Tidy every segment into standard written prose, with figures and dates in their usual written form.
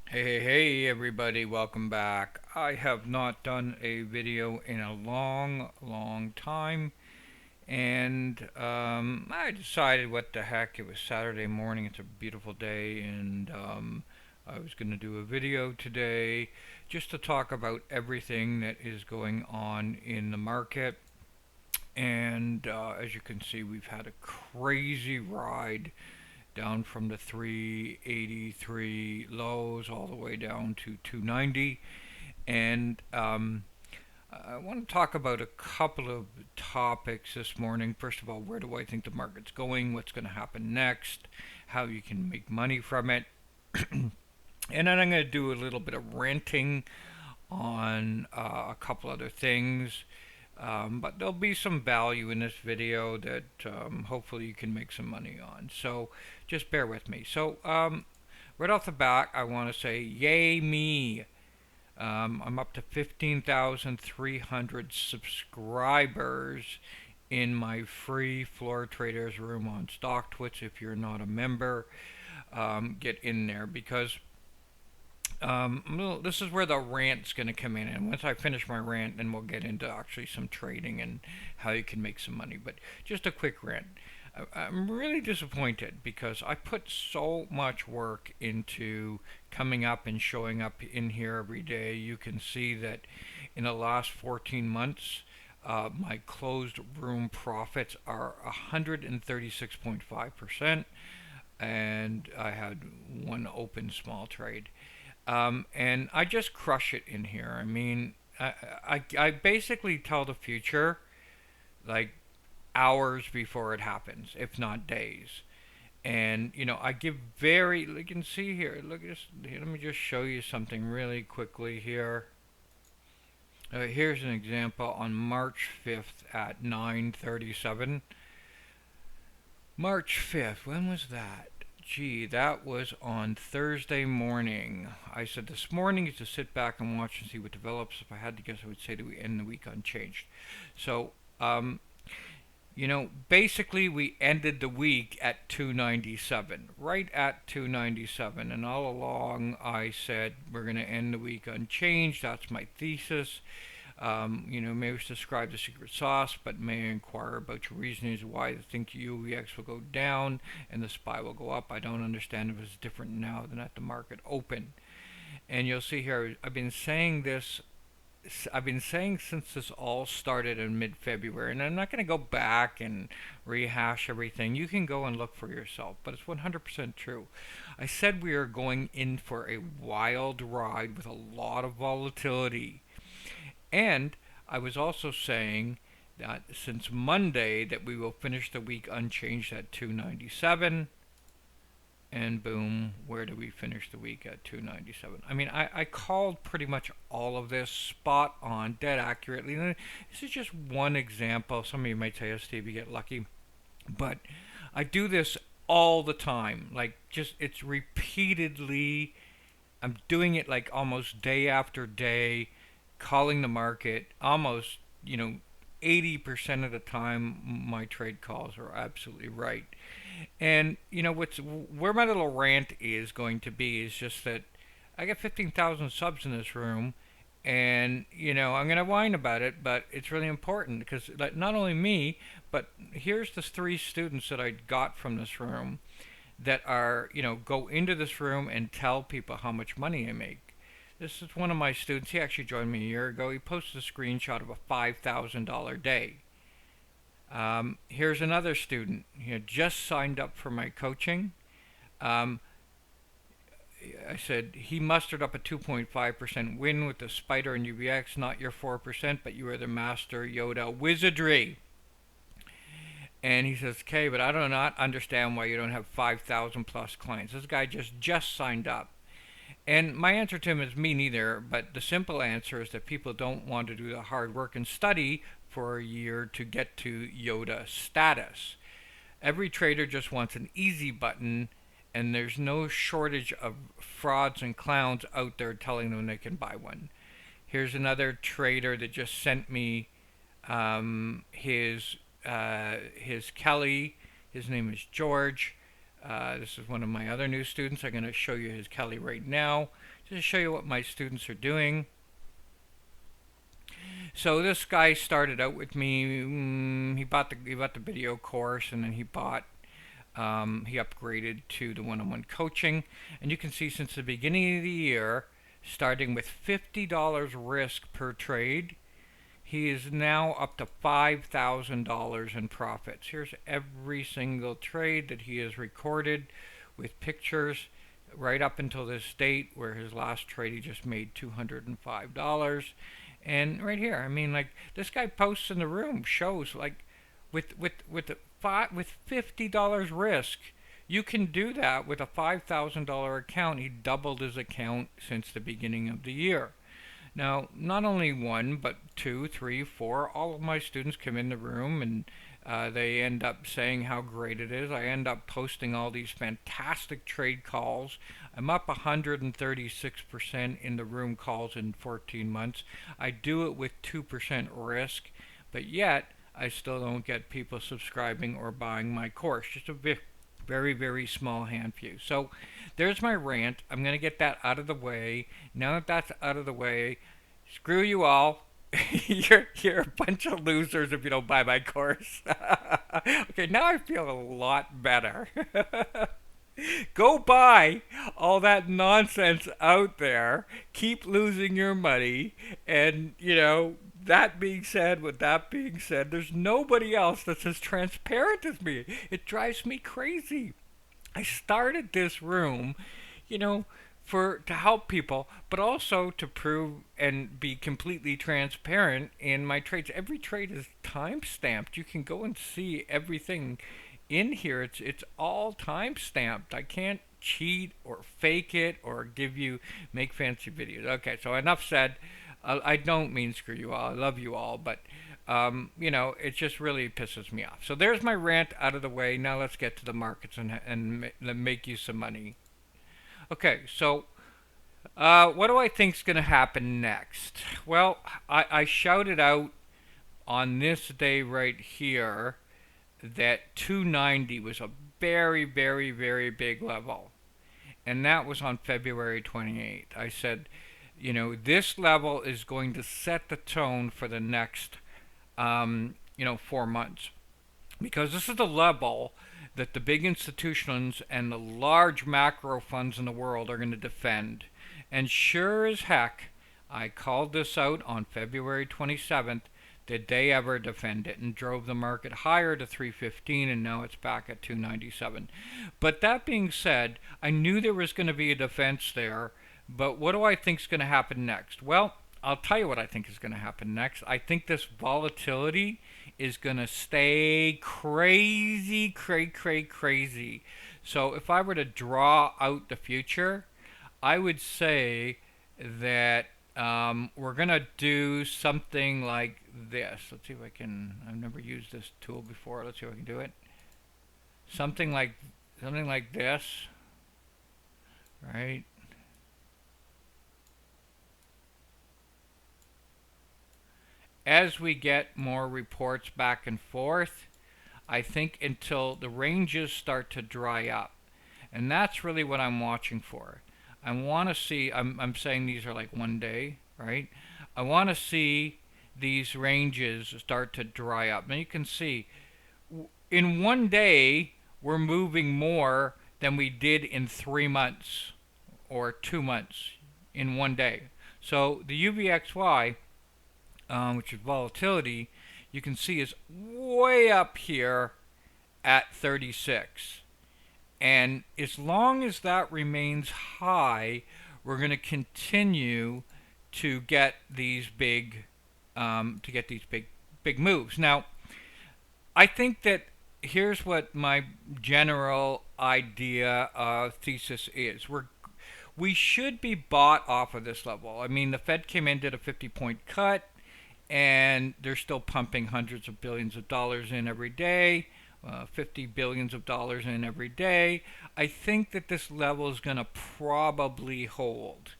Hey, everybody, welcome back. I have not done a video in a long time, and I decided what the heck, it was Saturday morning, it's a beautiful day, and I was going to do a video today just to talk about everything that is going on in the market. And as you can see, we've had a crazy ride down from the 383 lows all the way down to 290. And I want to talk about a couple of topics this morning. First of all, where do I think the market's going? What's going to happen next? How you can make money from it. And then I'm going to do a little bit of ranting on a couple other things. But there'll be some value in this video that hopefully you can make some money on. So just bear with me. Right off the bat, I want to say, yay me! I'm up to 15,300 subscribers in my free floor traders room on StockTwits. If you're not a member, get in there because this is where the rant's going to come in. And once I finish my rant, then we'll get into actually some trading and how you can make some money. But just a quick rant. I'm really disappointed because I put so much work into coming up and showing up in here every day. You can see that in the last 14 months, my closed room profits are 136.5%, and I had one open small trade. And I just crush it in here. I mean, I basically tell the future like hours before it happens, if not days. And I give very. You can see here. Look at this. Here, let me just show you something really quickly here. Here's an example on March 5th at 9:37. March 5th. When was that? Gee, that was on Thursday morning. I said this morning is to sit back and watch and see what develops. If I had to guess, I would say that we end the week unchanged. So, basically we ended the week at 297, right at 297. And all along I said we're going to end the week unchanged. That's my thesis. May describe the secret sauce, but may inquire about your reasons why you think UEX will go down and the SPY will go up. I don't understand if it's different now than at the market open. And you'll see here, I've been saying since this all started in mid-February, and I'm not going to go back and rehash everything. You can go and look for yourself, but it's 100% true. I said we are going in for a wild ride with a lot of volatility. And I was also saying that since Monday that we will finish the week unchanged at 297. And boom, where do we finish the week at 297? I mean, I called pretty much all of this spot on, dead accurately. This is just one example. Some of you might say, oh, Steve, you get lucky. But I do this all the time. Like, just, it's repeatedly, I'm doing it like almost day after day, calling the market almost, 80% of the time my trade calls are absolutely right. And what's where my little rant is going to be is just that I got 15,000 subs in this room, and I'm gonna whine about it, but it's really important because like, not only me, but here's the three students that I got from this room that are go into this room and tell people how much money I make. This is one of my students. He actually joined me a year ago. He posted a screenshot of a $5,000 day. Here's another student. He had just signed up for my coaching. Um, I said he mustered up a 2.5% win with the Spider and UBX, not your 4%, but you are the master Yoda wizardry. And he says, okay, but I do not understand why you don't have 5,000 plus clients. This guy just signed up. And my answer to him is me neither, but the simple answer is that people don't want to do the hard work and study for a year to get to Yoda status. Every trader just wants an easy button, and there's no shortage of frauds and clowns out there telling them they can buy one. Here's another trader that just sent me his Kelly. His name is George. This is one of my other new students. I'm going to show you his Kelly right now, just to show you what my students are doing. So this guy started out with me. He bought the video course, and then he upgraded to the one-on-one coaching. And you can see since the beginning of the year, starting with $50 risk per trade, he is now up to $5,000 in profits. Here's every single trade that he has recorded with pictures right up until this date, where his last trade he just made $205. And right here, I mean, like, this guy posts in the room shows, like, with $50 risk, you can do that with a $5,000 account. He doubled his account since the beginning of the year. Now, not only one, but two, three, four, all of my students come in the room, and they end up saying how great it is. I end up posting all these fantastic trade calls. I'm up 136% in the room calls in 14 months. I do it with 2% risk, but yet I still don't get people subscribing or buying my course. Just a very, very small handful. So there's my rant. I'm going to get that out of the way. Now that that's out of the way, screw you all. you're a bunch of losers if you don't buy my course. Okay, now I feel a lot better. Go buy all that nonsense out there. Keep losing your money. And, with that being said, there's nobody else that's as transparent as me. It drives me crazy. I started this room, you know, to help people, but also to prove and be completely transparent in my trades. Every trade is time stamped. You can go and see everything in here. It's all time stamped. I can't cheat or fake it or make fancy videos. Okay, so enough said. I don't mean screw you all. I love you all, but it just really pisses me off. So there's my rant out of the way. Now let's get to the markets and make you some money. Okay, so what do I think is going to happen next? Well, I shouted out on this day right here that 290 was a very, very, very big level. And that was on February 28th. I said, this level is going to set the tone for the next, 4 months. Because this is the level that the big institutions and the large macro funds in the world are going to defend. And sure as heck, I called this out on February 27th. Did they ever defend it, and drove the market higher to 315, and now it's back at 297. But that being said, I knew there was going to be a defense there. But what do I think is going to happen next? Well, I'll tell you what I think is going to happen next. I think this volatility is going to stay crazy, crazy. So if I were to draw out the future, I would say that we're going to do something like this. Let's see if I can. I've never used this tool before. Let's see if I can do it. Something like this, right? As we get more reports back and forth, I think until the ranges start to dry up. And that's really what I'm watching for. I want to see, I'm saying these are like 1 day, right? I want to see these ranges start to dry up. Now you can see in 1 day, we're moving more than we did in 3 months or 2 months in 1 day. So the UVXY, which is volatility, you can see is way up here at 36. And as long as that remains high, we're going to continue to get these big moves. Now, I think that here's what my general idea thesis is. We should be bought off of this level. I mean, the Fed came in, did a 50-point cut, and they're still pumping hundreds of billions of dollars in every day. 50 billions of dollars in every day. I think that this level is going to probably hold.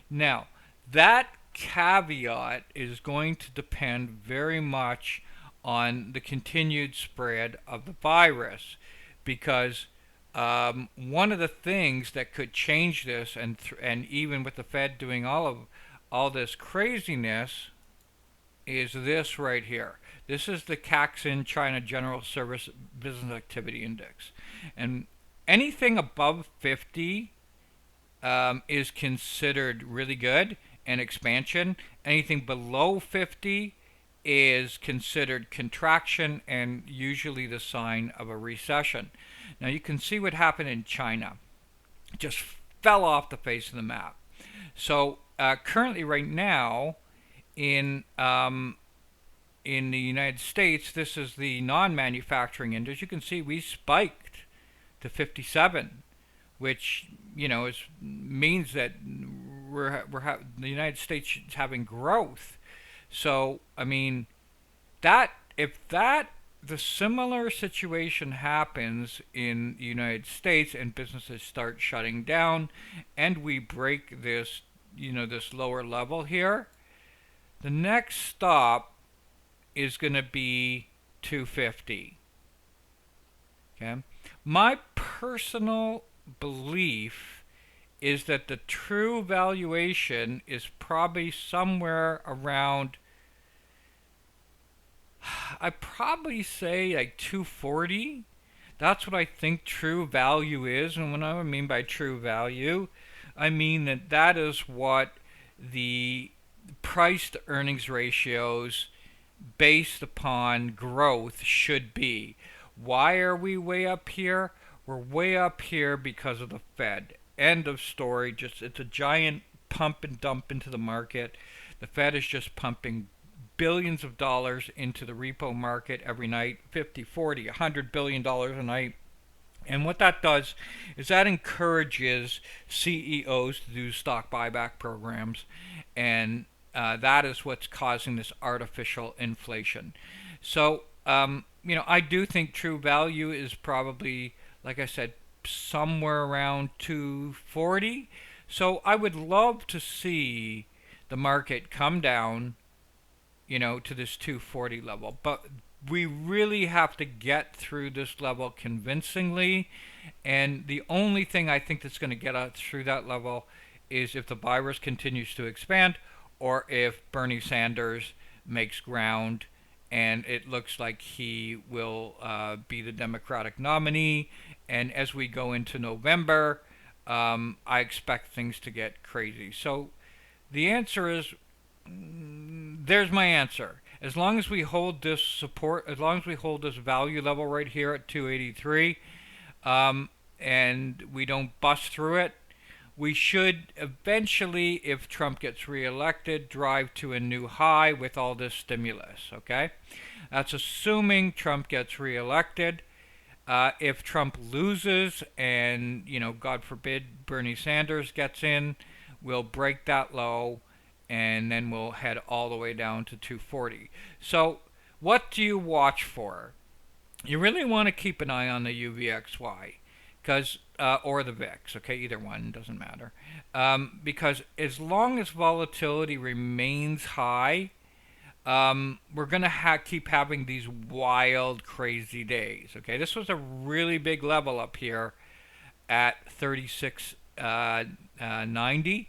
Now, that caveat is going to depend very much on the continued spread of the virus, because One of the things that could change this, and even with the Fed doing all this craziness, is this right here. This is the Caixin China General Service Business Activity Index, and anything above 50 is considered really good and expansion. Anything below 50 is considered contraction and usually the sign of a recession. Now you can see what happened in China. It just fell off the face of the map. So currently, right now, in in the United States, this is the non-manufacturing index. You can see we spiked to 57, which means that the United States is having growth. So I mean that if that the similar situation happens in the United States and businesses start shutting down and we break this this lower level here, the next stop is going to be 250. Okay? My personal belief is that the true valuation is probably somewhere around, I'd probably say like 240. That's what I think true value is. And what I mean by true value, I mean that is what the price to earnings ratios based upon growth should be. Why are we way up here? We're way up here because of the Fed. End of story. Just it's a giant pump and dump into the market. The Fed is just pumping billions of dollars into the repo market every night, 50, 40, $100 billion a night. And what that does is that encourages CEOs to do stock buyback programs, and that is what's causing this artificial inflation. So, I do think true value is probably, like I said, somewhere around 240. So I would love to see the market come down, to this 240 level. But we really have to get through this level convincingly. And the only thing I think that's going to get us through that level is if the virus continues to expand or if Bernie Sanders makes ground and it looks like he will be the Democratic nominee. And as we go into November, I expect things to get crazy. So the answer is there's my answer. As long as we hold this support, as long as we hold this value level right here at 283, and we don't bust through it, we should eventually, if Trump gets reelected, drive to a new high with all this stimulus. Okay, that's assuming Trump gets reelected. If Trump loses and, God forbid, Bernie Sanders gets in, we'll break that low and then we'll head all the way down to 240. So, what do you watch for? You really want to keep an eye on the UVXY, because or the VIX. Okay, either one doesn't matter, because as long as volatility remains high, we're gonna keep having these wild, crazy days. Okay, this was a really big level up here at 36.90,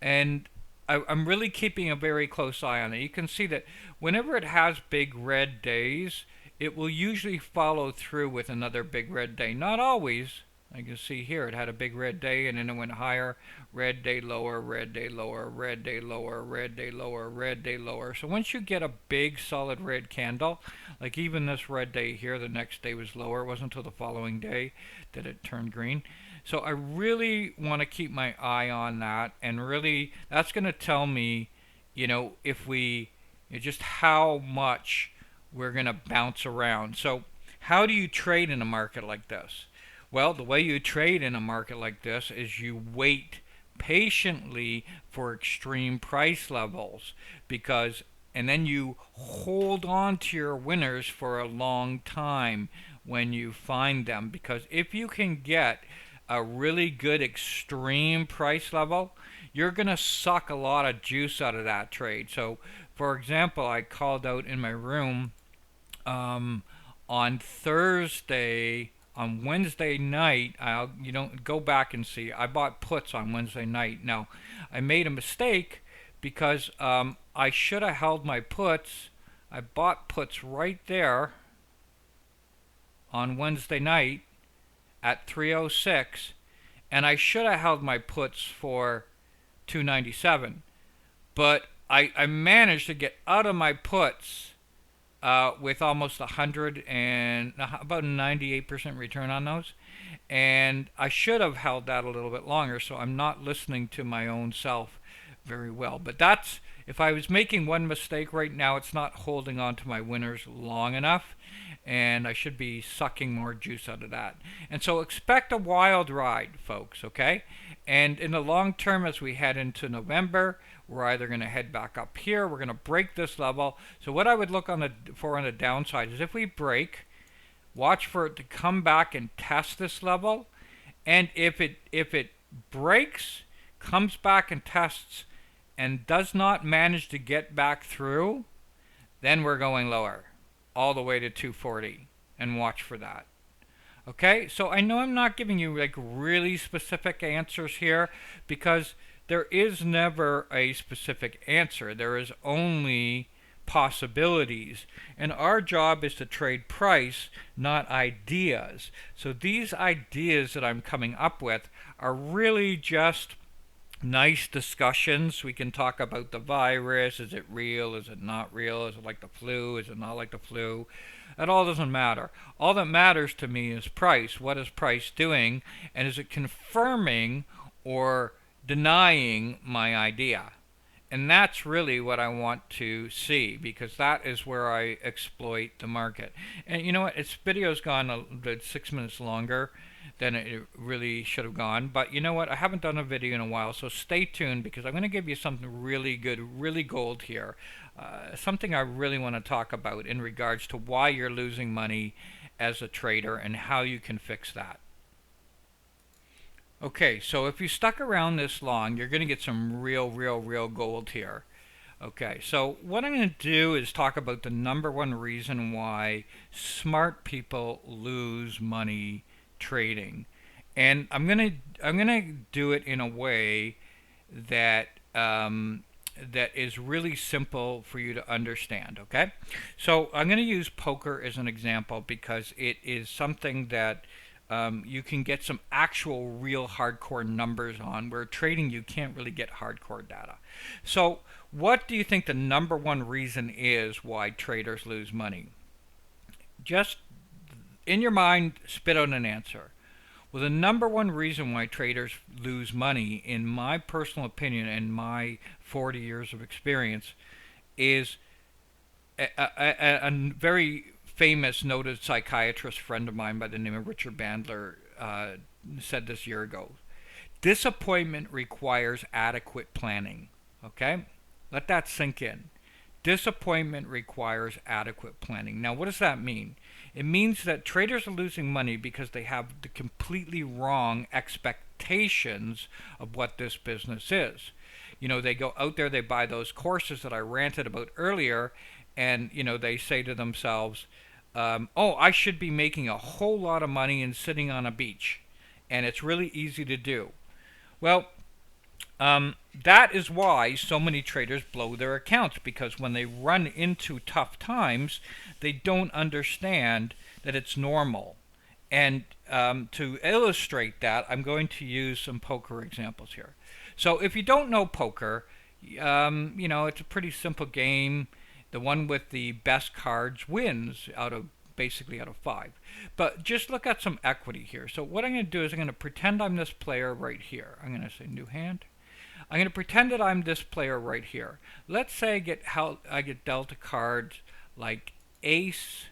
and I'm really keeping a very close eye on it. You can see that whenever it has big red days, it will usually follow through with another big red day. Not always. I can see here it had a big red day and then it went higher. Red day lower, red day lower, red day lower, red day lower, red day lower. So once you get a big solid red candle, like even this red day here, the next day was lower. It wasn't until the following day that it turned green. So I really want to keep my eye on that, and really that's going to tell me, if we just how much we're going to bounce around. So how do you trade in a market like this? Well, the way you trade in a market like this is you wait patiently for extreme price levels, and then you hold on to your winners for a long time when you find them, because if you can get a really good extreme price level, you're going to suck a lot of juice out of that trade. So, for example, I called out in my room on Thursday on Wednesday night, you don't go back and see. I bought puts on Wednesday night. Now, I made a mistake because I should have held my puts. I bought puts right there on Wednesday night at 306, and I should have held my puts for 297. But I managed to get out of my puts with almost 100 and about 98% return on those. And I should have held that a little bit longer, so I'm not listening to my own self very well. But that's, if I was making one mistake right now, it's not holding on to my winners long enough, and I should be sucking more juice out of that. And so expect a wild ride, folks, okay? And in the long term, as we head into November, we're either going to head back up here, we're going to break this level. So what I would look on the downside is if we break, watch for it to come back and test this level, and if it breaks, comes back and tests, and does not manage to get back through, then we're going lower, all the way to 240, and watch for that. Okay, so I know I'm not giving you like really specific answers here because there is never a specific answer. There is only possibilities. And our job is to trade price, not ideas. So these ideas that I'm coming up with are really just nice discussions. We can talk about the virus. Is it real? Is it not real? Is it like the flu? Is it not like the flu? That all doesn't matter. All that matters to me is price. What is price doing? And is it confirming or denying my idea? And that's really what I want to see, because that is where I exploit the market. And you know what? This video's gone about 6 minutes longer than it really should have gone. But you know what? I haven't done a video in a while, so stay tuned because I'm going to give you something really good, really gold here. Something I really want to talk about in regards to why you're losing money as a trader and how you can fix that. Okay, so if you stuck around this long, you're going to get some real gold here. Okay, so what I'm going to do is talk about the number one reason why smart people lose money trading, and I'm gonna do it in a way that that is really simple for you to understand. Okay, so I'm gonna use poker as an example because it is something that you can get some actual real hardcore numbers on, where trading you can't really get hardcore data. So what do you think the number one reason is why traders lose money? Just in your mind, spit out an answer. Well, the number one reason why traders lose money, in my personal opinion and my 40 years of experience, is a very famous noted psychiatrist friend of mine by the name of Richard Bandler said this year ago. Disappointment requires adequate planning. Okay? Let that sink in. Disappointment requires adequate planning. Now, what does that mean? It means that traders are losing money because they have the completely wrong expectations of what this business is. You know, they go out there, they buy those courses that I ranted about earlier, and, you know, they say to themselves, oh, I should be making a whole lot of money and sitting on a beach. And it's really easy to do. Well, that is why so many traders blow their accounts, because when they run into tough times, they don't understand that it's normal. And to illustrate that, I'm going to use some poker examples here. So if you don't know poker, you know, it's a pretty simple game. The one with the best cards wins basically out of 5. But just look at some equity here. So what I'm going to do is I'm going to pretend I'm this player right here. I'm going to say new hand. I'm going to pretend that I'm this player right here. Let's say I get dealt a card like ace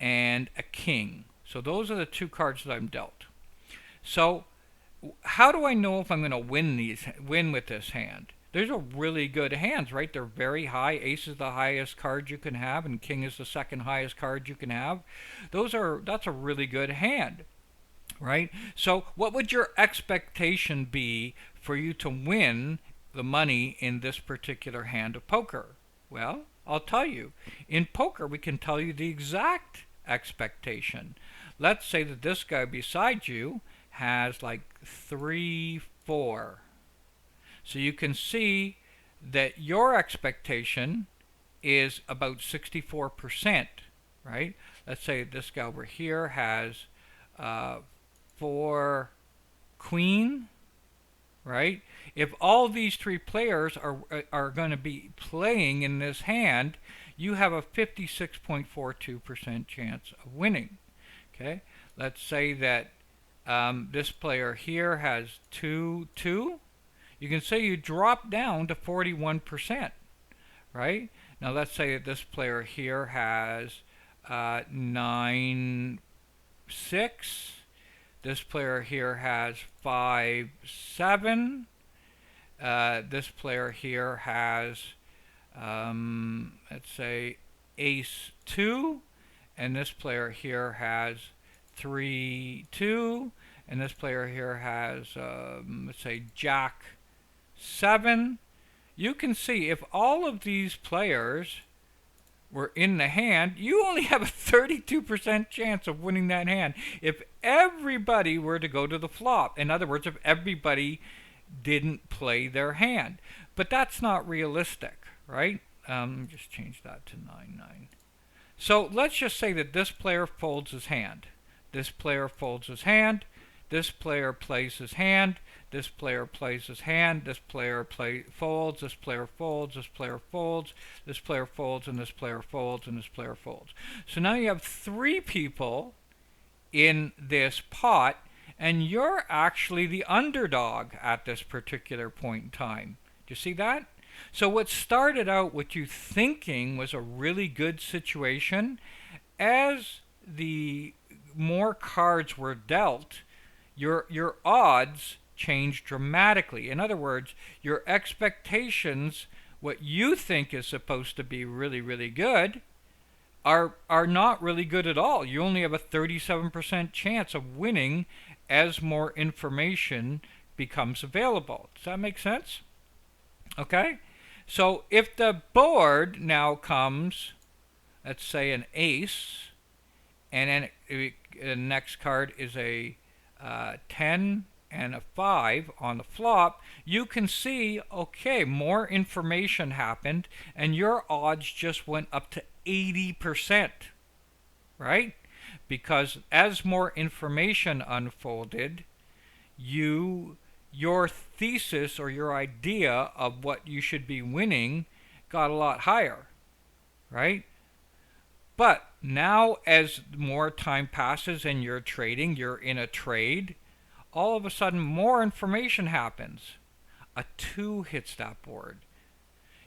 and a king. So those are the two cards that I'm dealt. So how do I know if I'm going to win with this hand? These are really good hands, right? They're very high. Ace is the highest card you can have, and king is the second highest card you can have. That's a really good hand, right? So what would your expectation be for you to win the money in this particular hand of poker? Well, I'll tell you. In poker, we can tell you the exact expectation. let's say that this guy beside you has like 3, 4. So you can see that your expectation is about 64%, right? Let's say this guy over here has 4 queen, right? If all these 3 players are going to be playing in this hand, you have a 56.42% chance of winning. Okay, let's say that this player here has 2, 2. You can say you drop down to 41%, right? Now let's say that this player here has 9, 6. This player here has 5, 7. This player here has, let's say, ace 2. And this player here has 3, 2. And this player here has, let's say, jack 7. You can see if all of these players were in the hand, you only have a 32% chance of winning that hand if everybody were to go to the flop. In other words, if everybody didn't play their hand. But that's not realistic, right? Just change that to 9, 9. So let's just say that this player folds his hand. This player folds his hand. This player plays his hand. This player plays his hand. This player folds. This player folds. This player folds. This player folds, and this player folds, and this player folds. So now you have 3 people in this pot, and you're actually the underdog at this particular point in time. Do you see that? So what started out with you thinking was a really good situation, as the more cards were dealt, your odds changed dramatically. In other words, your expectations, what you think is supposed to be really, really good, are not really good at all. You only have a 37% chance of winning as more information becomes available. Does that make sense? Okay? So if the board now comes, let's say an ace, and then the next card is a 10 and a 5 on the flop, you can see, okay, more information happened, and your odds just went up to 80%, right? Because as more information unfolded, your thesis or your idea of what you should be winning got a lot higher, right? But now as more time passes and you're trading, you're in a trade, all of a sudden more information happens. A 2 hits that board.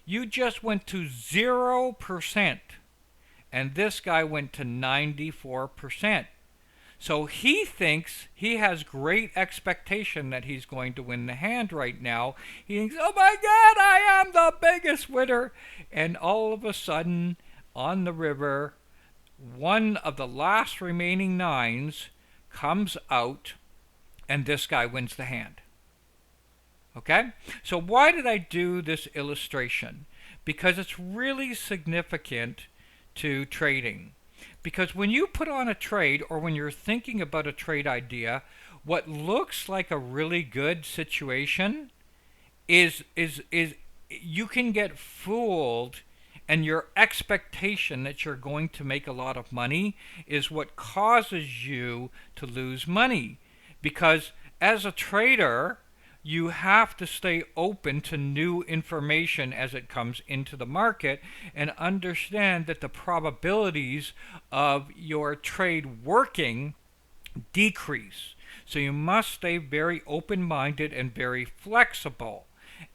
You just went to 0%, and this guy went to 94%. So he thinks he has great expectation that he's going to win the hand right now. He thinks, oh my God, I am the biggest winner. And all of a sudden, on the river, one of the last remaining 9s comes out, and this guy wins the hand. Okay? So why did I do this illustration? Because it's really significant to trading. Because when you put on a trade, or when you're thinking about a trade idea, what looks like a really good situation is you can get fooled, and your expectation that you're going to make a lot of money is what causes you to lose money. Because as a trader, you have to stay open to new information as it comes into the market, and understand that the probabilities of your trade working decrease. So you must stay very open-minded and very flexible.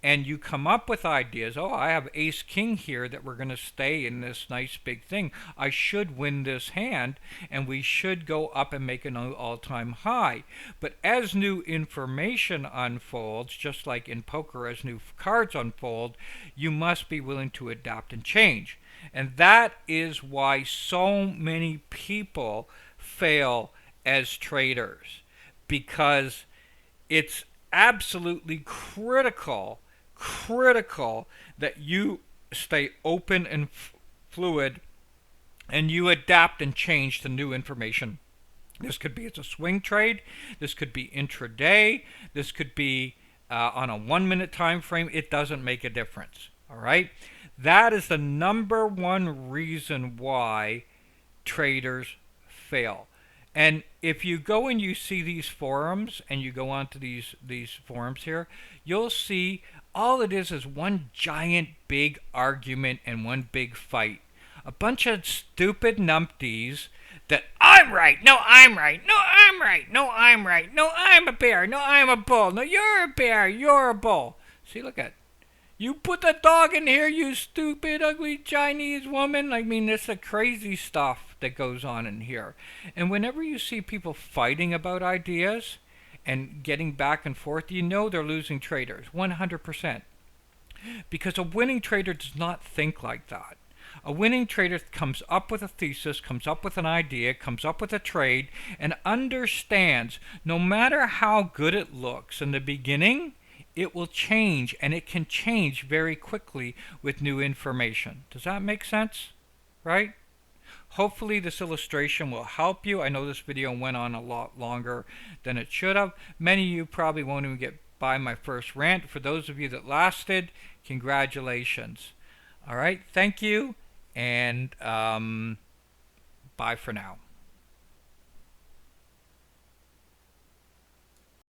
And you come up with ideas. Oh, I have ace king here that we're going to stay in this nice big thing. I should win this hand, and we should go up and make a new all-time high. But as new information unfolds, just like in poker, as new cards unfold, you must be willing to adapt and change. And that is why so many people fail as traders, because it's absolutely critical that you stay open and fluid, and you adapt and change to new information This could be as a swing trade. This could be intraday. This could be on a 1 minute time frame. It doesn't make a difference. All right. That is the number one reason why traders fail. And if you go and you see these forums and you go onto these forums here, you'll see all it is one giant big argument and one big fight. A bunch of stupid numpties that I'm right, no I'm right, no I'm right, no I'm right, no I'm a bear, no I'm a bull, no you're a bear, you're a bull. See, look at, you put the dog in here, you stupid, ugly Chinese woman. I mean, this is the crazy stuff that goes on in here. And whenever you see people fighting about ideas and getting back and forth, you know they're losing traders, 100%. Because a winning trader does not think like that. A winning trader comes up with a thesis, comes up with an idea, comes up with a trade, and understands no matter how good it looks in the beginning, it will change, and it can change very quickly with new information. Does that make sense? Right? Hopefully this illustration will help you. I know this video went on a lot longer than it should have. Many of you probably won't even get by my first rant. For those of you that lasted, congratulations. All right, thank you, and bye for now.